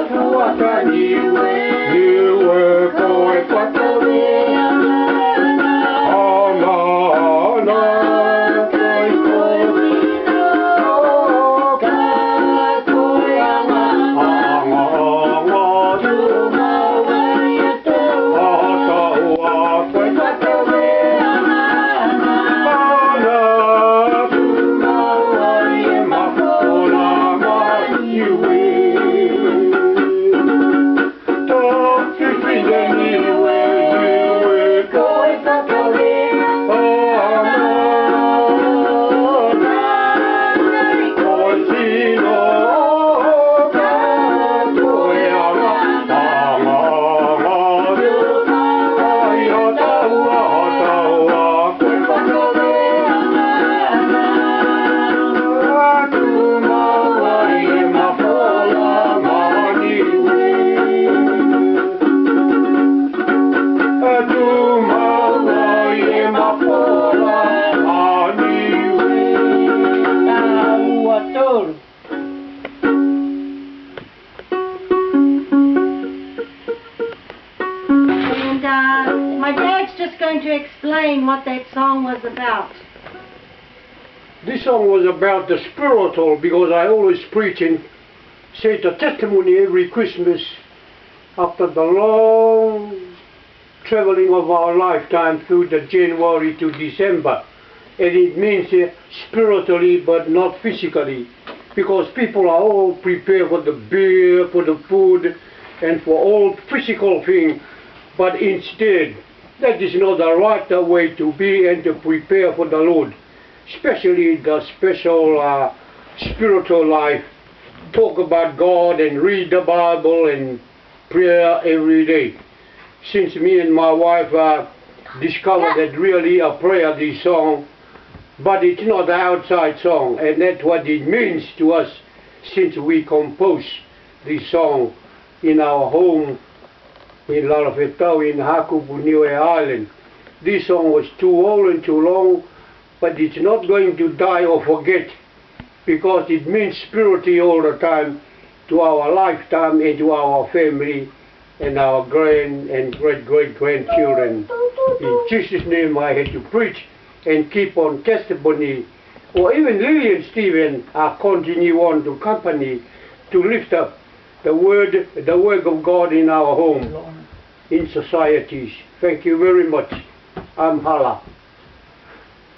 Fuata Niue, Niue koe whakawea. Ana, ana, koe koe wina, ka koe anga, anga, anga, tumaua ia tau, ataua koe whakawea. Ana, tumaua ia mawhona ma Niue. My dad's just going to explain what that song was about. This song was about the spiritual, because I always preach and say the testimony every Christmas after the long traveling of our lifetime through the January to December. And it means spiritually but not physically, because people are all prepared for the beer, for the food, and for all physical things. But instead, that is not the right way to be and to prepare for the Lord, especially the special spiritual life. Talk about God and read the Bible and prayer every day. Since me and my wife discovered that really a prayer, this song, but it's not an outside song, and that's what it means to us since we composed this song in our home in Hala Tutavaha in Niue Island. This song was too old and too long, but it's not going to die or forget, because it means spiritually all the time to our lifetime and to our family and our grand and great-great-grandchildren. In Jesus' name I had to preach and keep on testimony, or even Lilly and Stephen are continue on to company to lift up the work of God in our home, in societies. Thank you very much. I'm Hala.